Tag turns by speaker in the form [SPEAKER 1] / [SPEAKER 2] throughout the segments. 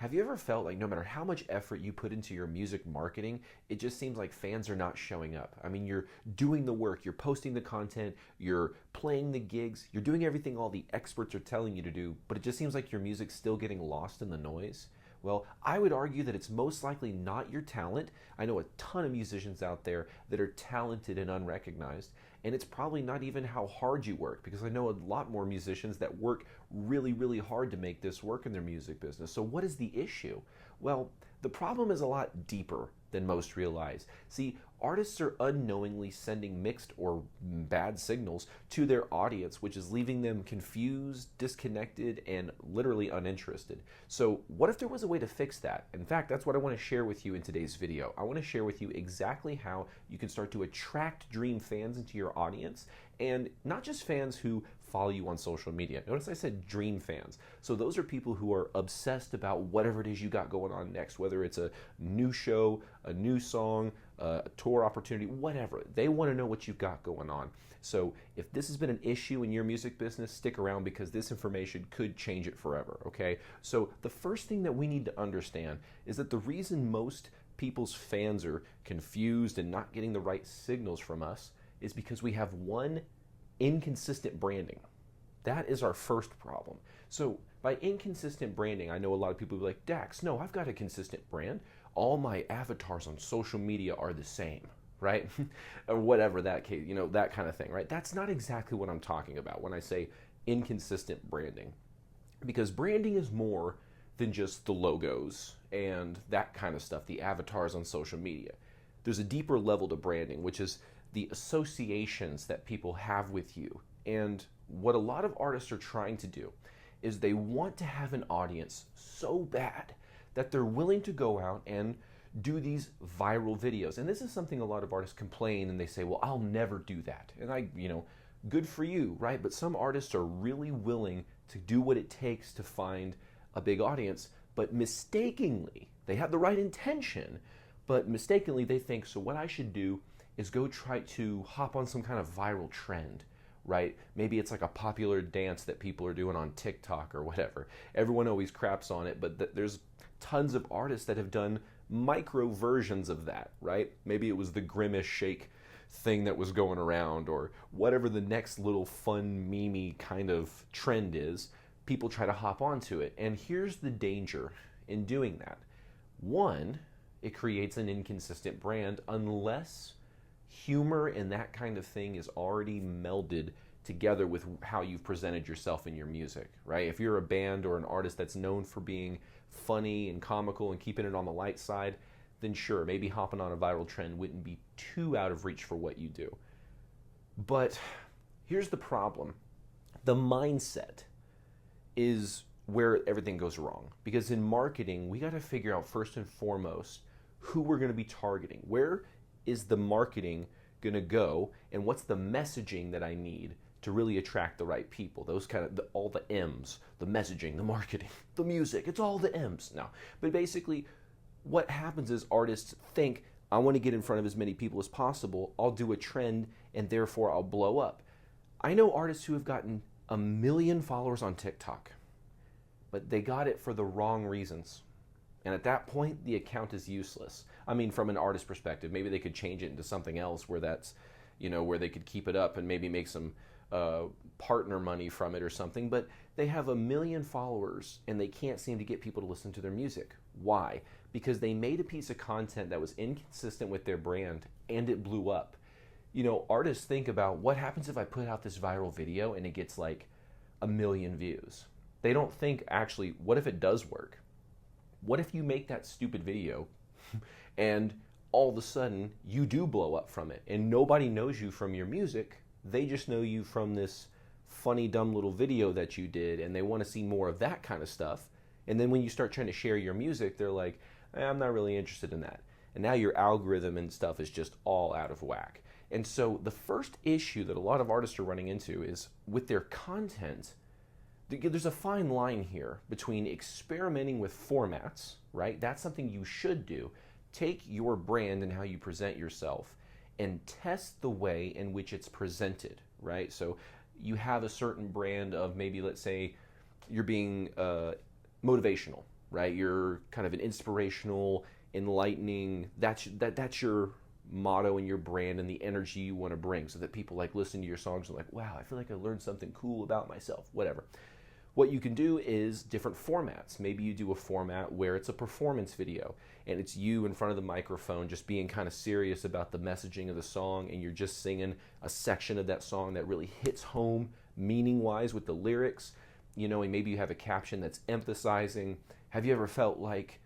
[SPEAKER 1] Have you ever felt like no matter how much effort you put into your music marketing, it just seems like fans are not showing up? I mean, you're doing the work, you're posting the content, you're playing the gigs, you're doing everything all the experts are telling you to do, but it just seems like your music's still getting lost in the noise. Well, I would argue that it's most likely not your talent. I know a ton of musicians out there that are talented and unrecognized, and it's probably not even how hard you work, because I know a lot more musicians that work really, really hard to make this work in their music business. So, what is the issue? Well, the problem is a lot deeper than most realize. See, artists are unknowingly sending mixed or bad signals to their audience, which is leaving them confused, disconnected, and literally uninterested. So, what if there was a way to fix that? In fact, that's what I want to share with you in today's video. I want to share with you exactly how you can start to attract dream fans into your audience, and not just fans who follow you on social media. Notice I said dream fans. So those are people who are obsessed about whatever it is you got going on next, whether it's a new show, a new song, a tour opportunity, whatever. They want to know what you've got going on. So if this has been an issue in your music business, stick around, because this information could change it forever, okay? So the first thing that we need to understand is that the reason most people's fans are confused and not getting the right signals from us is because we have one: inconsistent branding. That is our first problem. So by inconsistent branding, I know a lot of people will be like, Dax, no, I've got a consistent brand. All my avatars on social media are the same, right? Or whatever that case, that kind of thing, right? That's not exactly what I'm talking about when I say inconsistent branding. Because branding is more than just the logos and that kind of stuff, the avatars on social media. There's a deeper level to branding, which is the associations that people have with you. And what a lot of artists are trying to do is they want to have an audience so bad that they're willing to go out and do these viral videos. And this is something a lot of artists complain, and they say, well, I'll never do that. And good for you, right? But some artists are really willing to do what it takes to find a big audience, but mistakenly, they have the right intention, but mistakenly they think, so what I should do is go try to hop on some kind of viral trend, right? Maybe it's like a popular dance that people are doing on TikTok or whatever. Everyone always craps on it, but there's tons of artists that have done micro versions of that, right? Maybe it was the Grimace shake thing that was going around, or whatever the next little fun meme kind of trend is. People try to hop onto it. And here's the danger in doing that. One, it creates an inconsistent brand unless humor and that kind of thing is already melded together with how you've presented yourself in your music, right? If you're a band or an artist that's known for being funny and comical and keeping it on the light side, then sure, maybe hopping on a viral trend wouldn't be too out of reach for what you do. But here's the problem. The mindset is where everything goes wrong. Because in marketing, we got to figure out first and foremost who we're going to be targeting. Where is the marketing going to go, and what's the messaging that I need to really attract the right people? Those kind of, all the M's, the messaging, the marketing, the music, it's all the M's. No, but basically what happens is artists think, I want to get in front of as many people as possible, I'll do a trend, and therefore I'll blow up. I know artists who have gotten 1 million followers on TikTok, but they got it for the wrong reasons. And at that point, the account is useless. I mean, from an artist perspective, maybe they could change it into something else where that's, where they could keep it up and maybe make some partner money from it or something. But they have 1 million followers and they can't seem to get people to listen to their music. Why? Because they made a piece of content that was inconsistent with their brand and it blew up. Artists think about, what happens if I put out this viral video and it gets like 1 million views? They don't think, actually, what if it does work? What if you make that stupid video and all of a sudden you do blow up from it and nobody knows you from your music, they just know you from this funny, dumb little video that you did, and they want to see more of that kind of stuff. And then when you start trying to share your music, they're like, I'm not really interested in that. And now your algorithm and stuff is just all out of whack. And so the first issue that a lot of artists are running into is with their content. There's a fine line here between experimenting with formats, right? That's something you should do. Take your brand and how you present yourself and test the way in which it's presented, right? So you have a certain brand of, maybe let's say you're being motivational. right? You're kind of an inspirational, enlightening. That's your motto and your brand and the energy you want to bring, so that people like listen to your songs and like, wow, I feel like I learned something cool about myself. Whatever. What you can do is different formats. Maybe you do a format where it's a performance video and it's you in front of the microphone just being kind of serious about the messaging of the song, and you're just singing a section of that song that really hits home meaning-wise with the lyrics, and maybe you have a caption that's emphasizing, have you ever felt like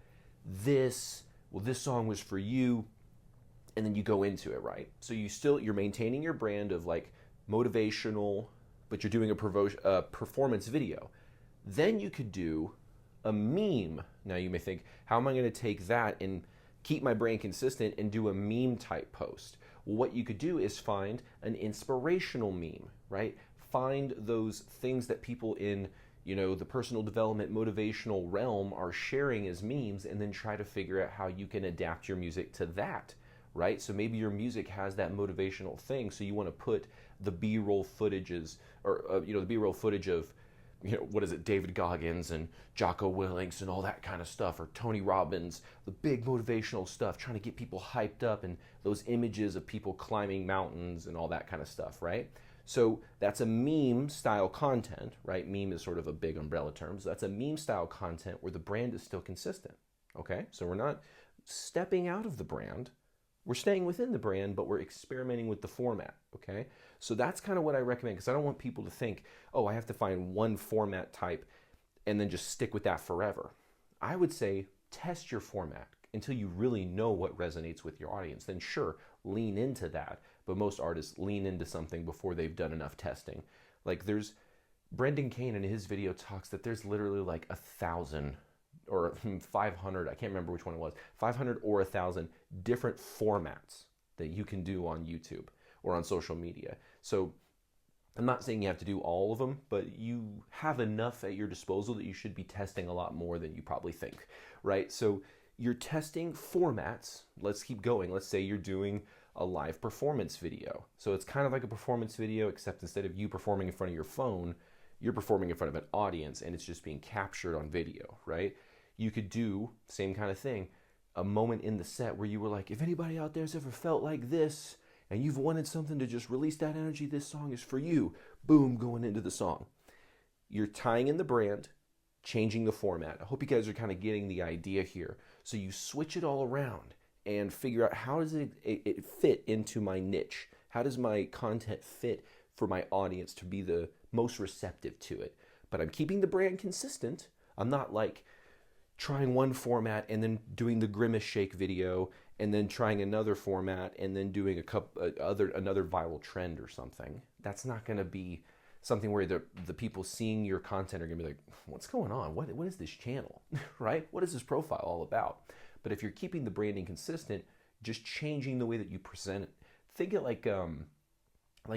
[SPEAKER 1] this? Well, this song was for you. And then you go into it, right? So you're maintaining your brand of like motivational, but you're doing a performance video. Then you could do a meme. Now you may think, how am I going to take that and keep my brand consistent and do a meme type post? Well, what you could do is find an inspirational meme, right? Find those things that people in the personal development motivational realm are sharing as memes, and then try to figure out how you can adapt your music to that, right? So maybe your music has that motivational thing, so you want to put the B-roll footages, or the B-roll footage of, what is it, David Goggins and Jocko Willink and all that kind of stuff, or Tony Robbins, the big motivational stuff, trying to get people hyped up, and those images of people climbing mountains and all that kind of stuff, right? So that's a meme style content, right? Meme is sort of a big umbrella term. So that's a meme style content where the brand is still consistent, okay? So we're not stepping out of the brand. We're staying within the brand, but we're experimenting with the format, okay? So that's kind of what I recommend, because I don't want people to think, oh, I have to find one format type and then just stick with that forever. I would say test your format until you really know what resonates with your audience. Then sure, lean into that. But most artists lean into something before they've done enough testing. Like Brendan Kane in his video talks that there's literally like 1,000 or 500, I can't remember which one it was, 500 or 1,000 different formats that you can do on YouTube or on social media. So I'm not saying you have to do all of them, but you have enough at your disposal that you should be testing a lot more than you probably think, right? So you're testing formats. Let's keep going. Let's say you're doing a live performance video. So it's kind of like a performance video, except instead of you performing in front of your phone, you're performing in front of an audience, and it's just being captured on video, right? You could do, same kind of thing, a moment in the set where you were like, if anybody out there's ever felt like this, and you've wanted something to just release that energy, this song is for you. Boom, going into the song. You're tying in the brand, changing the format. I hope you guys are kind of getting the idea here. So you switch it all around and figure out, how does it fit into my niche? How does my content fit for my audience to be the most receptive to it? But I'm keeping the brand consistent. I'm not like trying one format and then doing the grimace shake video, and then trying another format and then doing another viral trend or something. That's not going to be something where the people seeing your content are going to be like, what's going on? What is this channel, right? What is this profile all about? But if you're keeping the branding consistent, just changing the way that you present it, think it like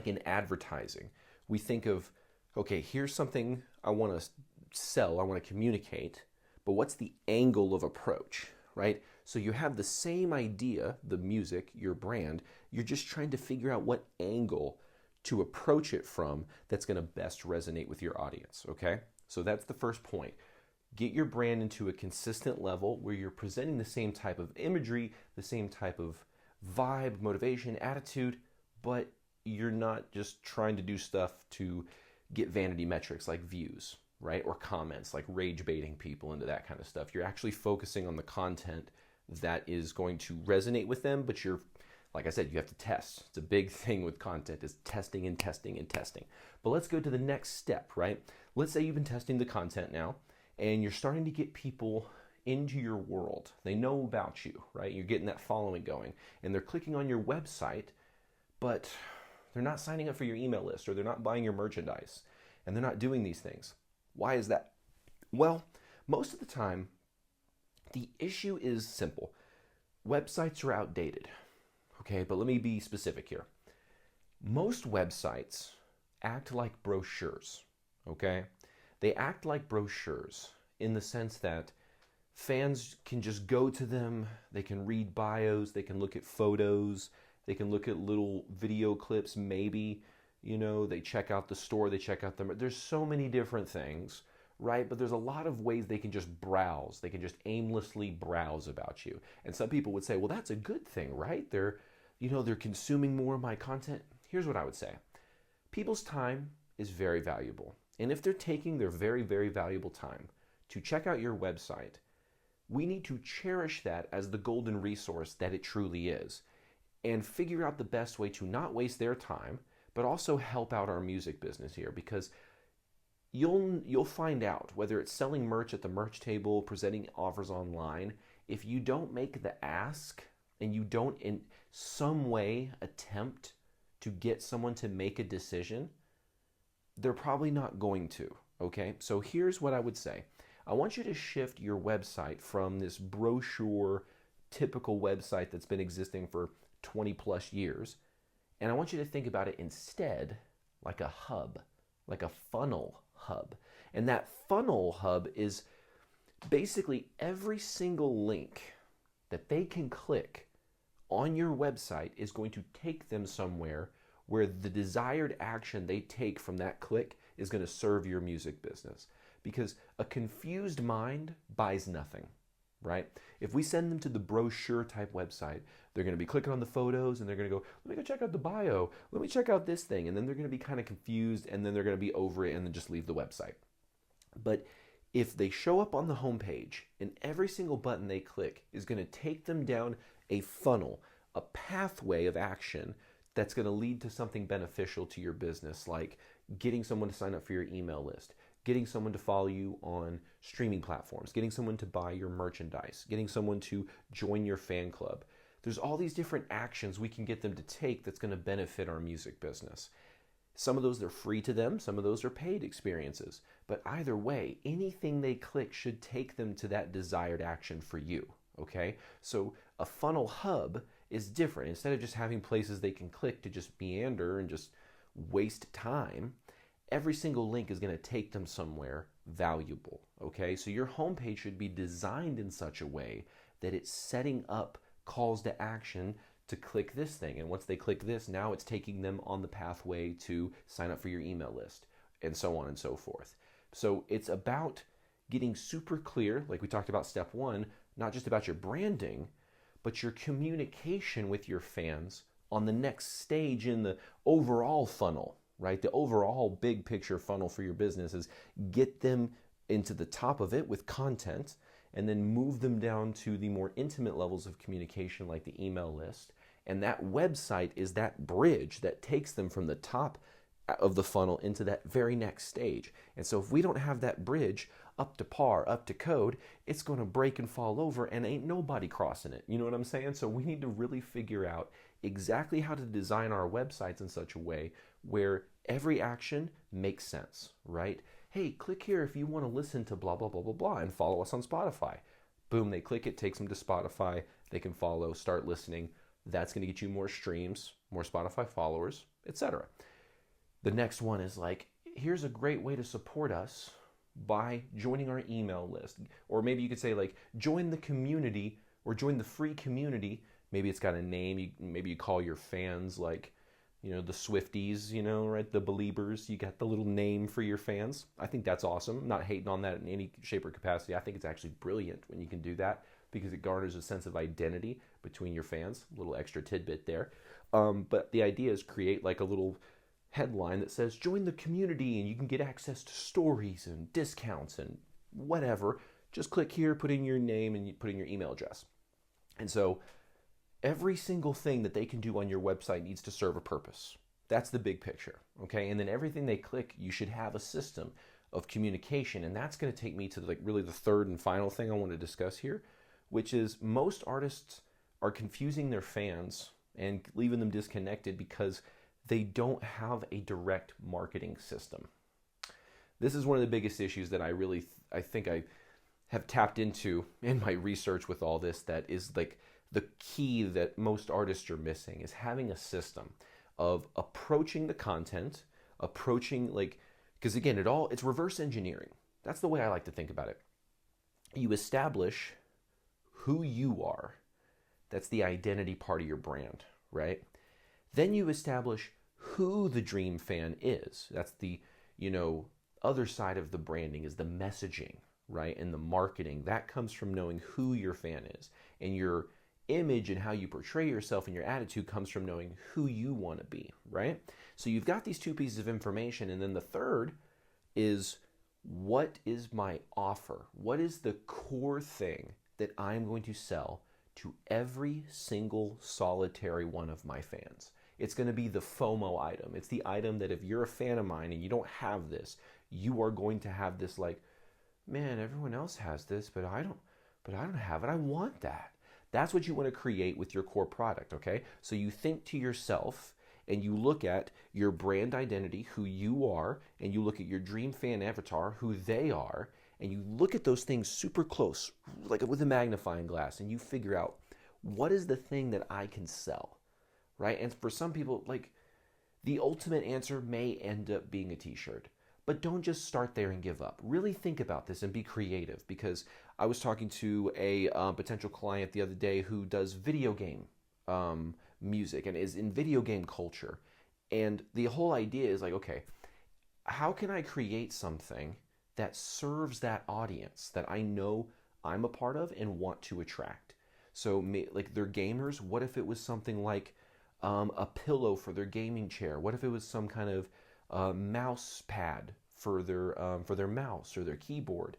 [SPEAKER 1] in advertising. We think of, okay, here's something I want to sell, I want to communicate, but what's the angle of approach, right? So you have the same idea, the music, your brand, you're just trying to figure out what angle to approach it from that's going to best resonate with your audience, okay? So that's the first point. Get your brand into a consistent level where you're presenting the same type of imagery, the same type of vibe, motivation, attitude, but you're not just trying to do stuff to get vanity metrics like views, right? Or comments, like rage baiting people into that kind of stuff. You're actually focusing on the content that is going to resonate with them, but like I said, you have to test. It's a big thing with content, is testing and testing and testing. But let's go to the next step, right? Let's say you've been testing the content now, and you're starting to get people into your world. They know about you, right? You're getting that following going, and they're clicking on your website, but they're not signing up for your email list, or they're not buying your merchandise, and they're not doing these things. Why is that? Well, most of the time, the issue is simple. Websites are outdated, okay? But let me be specific here. Most websites act like brochures, okay? They act like brochures in the sense that fans can just go to them, they can read bios, they can look at photos, they can look at little video clips maybe, they check out the store, they check out there's so many different things, right? But there's a lot of ways they can just browse. They can just aimlessly browse about you. And some people would say, well, that's a good thing, right? They're consuming more of my content. Here's what I would say. People's time is very valuable. And if they're taking their very, very valuable time to check out your website, we need to cherish that as the golden resource that it truly is and figure out the best way to not waste their time, but also help out our music business here, because you'll find out whether it's selling merch at the merch table, presenting offers online, if you don't make the ask and you don't in some way attempt to get someone to make a decision, they're probably not going to, okay? So here's what I would say. I want you to shift your website from this brochure typical website that's been existing for 20 plus years, and I want you to think about it instead like a hub, like a funnel hub. And that funnel hub is basically every single link that they can click on your website is going to take them somewhere where the desired action they take from that click is going to serve your music business. Because a confused mind buys nothing, right? If we send them to the brochure type website, they're going to be clicking on the photos and they're going to go, let me go check out the bio, let me check out this thing. And then they're going to be kind of confused and then they're going to be over it and then just leave the website. But if they show up on the homepage and every single button they click is going to take them down a funnel, a pathway of action that's going to lead to something beneficial to your business, like getting someone to sign up for your email list, getting someone to follow you on streaming platforms, getting someone to buy your merchandise, getting someone to join your fan club. There's all these different actions we can get them to take that's going to benefit our music business. Some of those are free to them, some of those are paid experiences. But either way, anything they click should take them to that desired action for you, okay? So a funnel hub is different. Instead of just having places they can click to just meander and just waste time, every single link is going to take them somewhere valuable, okay? So your homepage should be designed in such a way that it's setting up calls to action to click this thing. And once they click this, now it's taking them on the pathway to sign up for your email list, and so on and so forth. So it's about getting super clear, like we talked about step one, not just about your branding, but your communication with your fans on the next stage in the overall funnel, right? The overall big picture funnel for your business is get them into the top of it with content and then move them down to the more intimate levels of communication like the email list. And that website is that bridge that takes them from the top of the funnel into that very next stage. And so if we don't have that bridge up to par, up to code, it's going to break and fall over and ain't nobody crossing it. You know what I'm saying? So we need to really figure out exactly how to design our websites in such a way where every action makes sense, right? Hey, click here if you want to listen to blah, blah, blah, blah, blah, and follow us on Spotify. Boom, they click it, takes them to Spotify. They can follow, start listening. That's going to get you more streams, more Spotify followers, etc. The next one is like, here's a great way to support us by joining our email list. Or maybe you could say like, join the community or join the free community. Maybe it's got a name. Maybe you call your fans like, you know, the Swifties, you know, right? The Beliebers. You got the little name for your fans. I think that's awesome. I'm not hating on that in any shape or capacity. I think it's actually brilliant when you can do that because it garners a sense of identity between your fans. A little extra tidbit there. But the idea is create like a little headline that says join the community and you can get access to stories and discounts and whatever. Just click here, put in your name, and you put in your email address. And so every single thing that they can do on your website needs to serve a purpose. That's the big picture, okay? And then everything they click, you should have a system of communication. And that's going to take me to like really the third and final thing I want to discuss here, which is most artists are confusing their fans and leaving them disconnected because they don't have a direct marketing system. This is one of the biggest issues that I think I have tapped into in my research with all this. That is like the key that most artists are missing is having a system of approaching the content, because again, it's reverse engineering. That's the way I like to think about it. You establish who you are. That's the identity part of your brand, right? Then you establish who the dream fan is. That's the, other side of the branding is the messaging, right? And the marketing. That comes from knowing who your fan is. And your image and how you portray yourself and your attitude comes from knowing who you want to be, right? So you've got these two pieces of information. And then the third is, what is my offer? What is the core thing that I'm going to sell to every single solitary one of my fans? It's going to be the FOMO item. It's the item that if you're a fan of mine and you don't have this, you are going to have this like, man, everyone else has this, but I don't have it. I want that. That's what you want to create with your core product, okay? So you think to yourself and you look at your brand identity, who you are, and you look at your dream fan avatar, who they are, and you look at those things super close, like with a magnifying glass, and you figure out, what is the thing that I can sell, right? And for some people, like, the ultimate answer may end up being a t-shirt. But don't just start there and give up. Really think about this and be creative, because I was talking to a potential client the other day who does video game music and is in video game culture. And the whole idea is like, okay, how can I create something that serves that audience that I know I'm a part of and want to attract? So like, they're gamers. What if it was something like a pillow for their gaming chair? What if it was some kind of mouse pad for their mouse or their keyboard?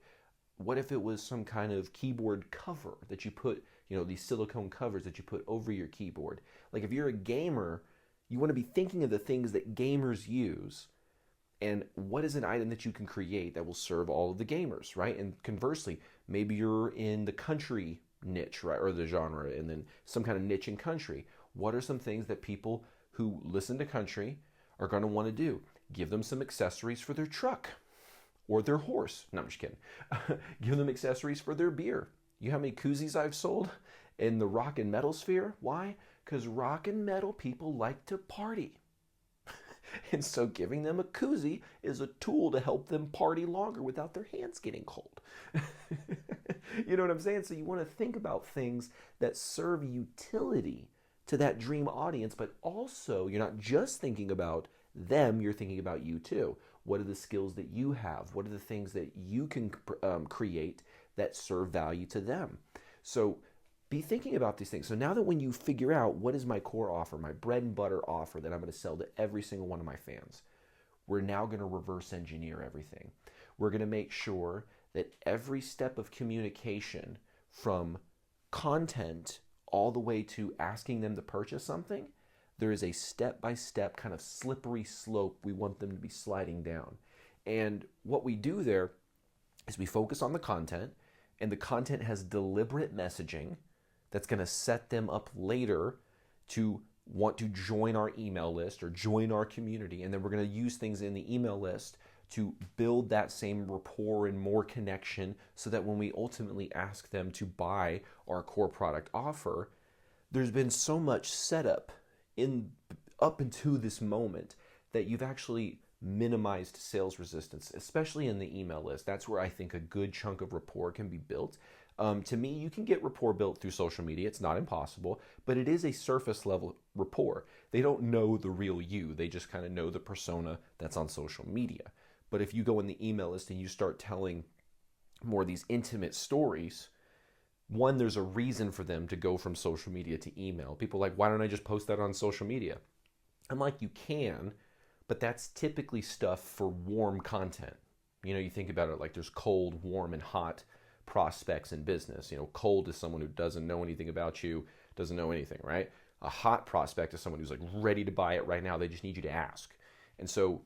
[SPEAKER 1] What if it was some kind of keyboard cover that you put, these silicone covers that you put over your keyboard? Like, if you're a gamer, you want to be thinking of the things that gamers use, and what is an item that you can create that will serve all of the gamers, right? And conversely, maybe you're in the country niche, right, or the genre, and then some kind of niche in country. What are some things that people who listen to country are going to want to do? Give them some accessories for their truck or their horse. No, I'm just kidding. Give them accessories for their beer. You know how many koozies I've sold in the rock and metal sphere? Why? Because rock and metal people like to party. And so giving them a koozie is a tool to help them party longer without their hands getting cold. You know what I'm saying? So you want to think about things that serve utility to that dream audience, but also you're not just thinking about them, you're thinking about you too. What are the skills that you have? What are the things that you can create that serve value to them? So be thinking about these things. So now that when you figure out what is my core offer, my bread and butter offer that I'm going to sell to every single one of my fans, we're now going to reverse engineer everything. We're going to make sure that every step of communication, from content all the way to asking them to purchase something, there is a step-by-step kind of slippery slope we want them to be sliding down. And what we do there is we focus on the content, and the content has deliberate messaging that's going to set them up later to want to join our email list or join our community. And then we're going to use things in the email list to build that same rapport and more connection, so that when we ultimately ask them to buy our core product offer, there's been so much setup up into this moment that you've actually minimized sales resistance, especially in the email list. That's where I think a good chunk of rapport can be built. To me, you can get rapport built through social media. It's not impossible, but it is a surface level rapport. They don't know the real you. They just kind of know the persona that's on social media. But if you go in the email list and you start telling more of these intimate stories, one, there's a reason for them to go from social media to email. People are like, why don't I just post that on social media? I'm like, you can, but that's typically stuff for warm content. You think about it like there's cold, warm, and hot prospects in business. Cold is someone who doesn't know anything about you, doesn't know anything, right? A hot prospect is someone who's like ready to buy it right now. They just need you to ask. And so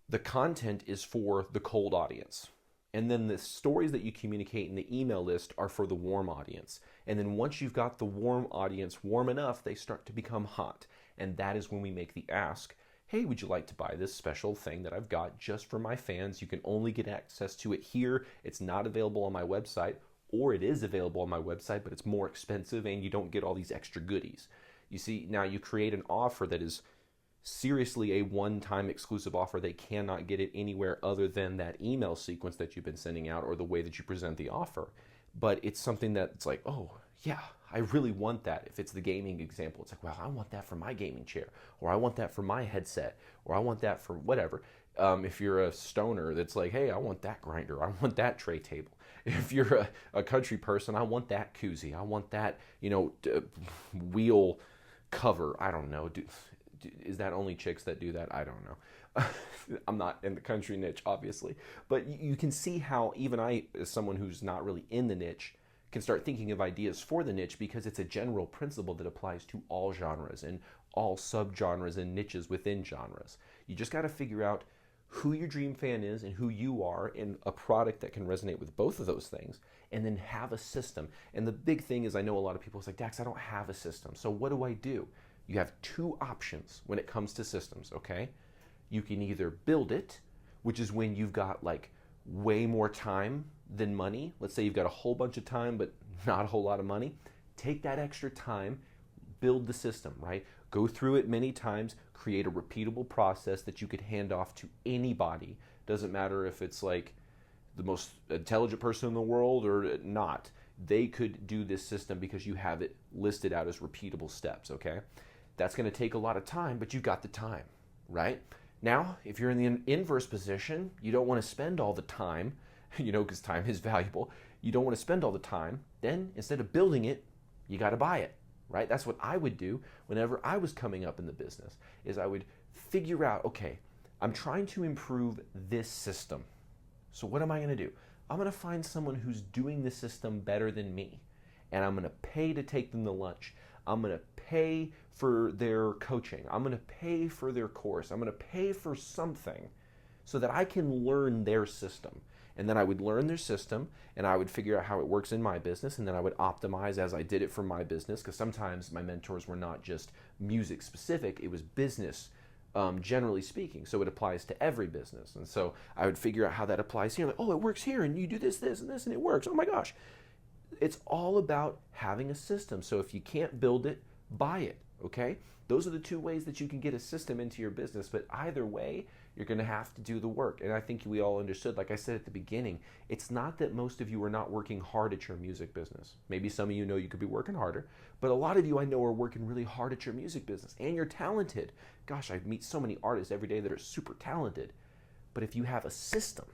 [SPEAKER 1] the content is for the cold audience. And then the stories that you communicate in the email list are for the warm audience. And then once you've got the warm audience warm enough, they start to become hot. And that is when we make the ask, hey, would you like to buy this special thing that I've got just for my fans? You can only get access to it here. It's not available on my website, or it is available on my website, but it's more expensive and you don't get all these extra goodies. You see, now you create an offer that is seriously a one-time exclusive offer. They cannot get it anywhere other than that email sequence that you've been sending out or the way that you present the offer. But it's something that's like, oh, yeah, I really want that. If it's the gaming example, it's like, well, I want that for my gaming chair, or I want that for my headset, or I want that for whatever. If you're a stoner that's like, hey, I want that grinder, I want that tray table. If you're a country person, I want that koozie, I want that, wheel cover. I don't know. Is that only chicks that do that? I don't know. I'm not in the country niche, obviously. But you can see how even I, as someone who's not really in the niche, can start thinking of ideas for the niche, because it's a general principle that applies to all genres and all subgenres and niches within genres. You just got to figure out who your dream fan is and who you are in a product that can resonate with both of those things, and then have a system. And the big thing is, I know a lot of people say, Dax, I don't have a system. So what do I do? You have two options when it comes to systems, okay? You can either build it, which is when you've got like way more time than money. Let's say you've got a whole bunch of time, but not a whole lot of money. Take that extra time, build the system, right? Go through it many times, create a repeatable process that you could hand off to anybody. Doesn't matter if it's like the most intelligent person in the world or not. They could do this system because you have it listed out as repeatable steps, okay? That's going to take a lot of time, but you've got the time, right? Now, if you're in the inverse position, you don't want to spend all the time, because time is valuable. You don't want to spend all the time. Then instead of building it, you got to buy it, right? That's what I would do whenever I was coming up in the business, is I would figure out, okay, I'm trying to improve this system. So what am I going to do? I'm going to find someone who's doing the system better than me, and I'm going to pay to take them to lunch. I'm going to pay for their coaching. I'm going to pay for their course. I'm going to pay for something so that I can learn their system. And then I would learn their system, and I would figure out how it works in my business, and then I would optimize as I did it for my business, because sometimes my mentors were not just music specific, it was business generally speaking. So it applies to every business. And so I would figure out how that applies here. Like, oh, it works here, and you do this, this, and this, and it works. Oh my gosh. It's all about having a system. So if you can't build it, buy it, okay? Those are the two ways that you can get a system into your business. But either way, you're going to have to do the work. And I think we all understood, like I said at the beginning, it's not that most of you are not working hard at your music business. Maybe some of you know you could be working harder, but a lot of you I know are working really hard at your music business, and you're talented. Gosh, I meet so many artists every day that are super talented. But if you have a system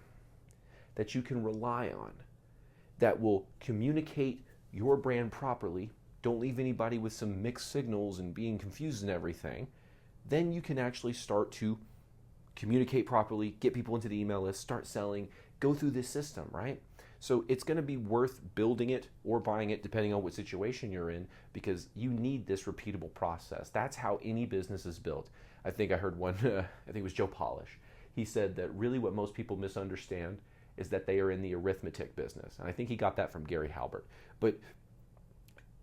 [SPEAKER 1] that you can rely on, that will communicate your brand properly, don't leave anybody with some mixed signals and being confused and everything, then you can actually start to communicate properly, get people into the email list, start selling, go through this system, right? So it's going to be worth building it or buying it depending on what situation you're in, because you need this repeatable process. That's how any business is built. I think I heard one, I think it was Joe Polish. He said that really what most people misunderstand is that they are in the arithmetic business. And I think he got that from Gary Halbert. But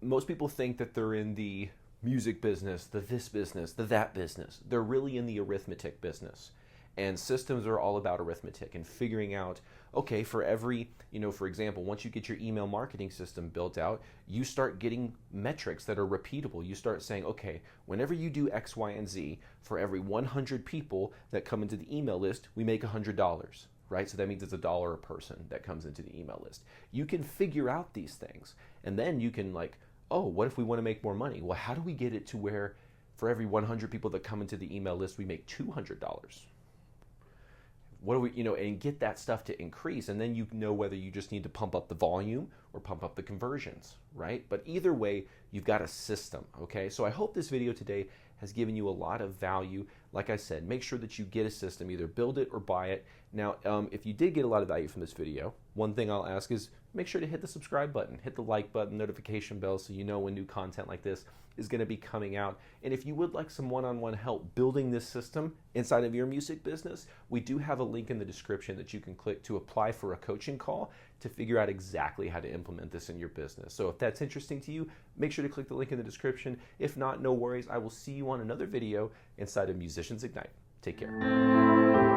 [SPEAKER 1] most people think that they're in the music business, the this business, the that business. They're really in the arithmetic business. And systems are all about arithmetic and figuring out, okay, for every, for example, once you get your email marketing system built out, you start getting metrics that are repeatable. You start saying, okay, whenever you do X, Y, and Z, for every 100 people that come into the email list, we make $100. Right? So that means it's $1 a person that comes into the email list. You can figure out these things, and then you can oh, what if we want to make more money? Well, how do we get it to where for every 100 people that come into the email list, we make $200? What do we, and get that stuff to increase, and then you know whether you just need to pump up the volume or pump up the conversions, right? But either way, you've got a system, okay? So I hope this video today has given you a lot of value. Like I said, make sure that you get a system, either build it or buy it. Now, if you did get a lot of value from this video, one thing I'll ask is make sure to hit the subscribe button, hit the like button, notification bell, so you know when new content like this is going to be coming out. And if you would like some one-on-one help building this system inside of your music business, we do have a link in the description that you can click to apply for a coaching call to figure out exactly how to implement this in your business. So if that's interesting to you, make sure to click the link in the description. If not, no worries. I will see you on another video inside of Musicians Ignite. Take care.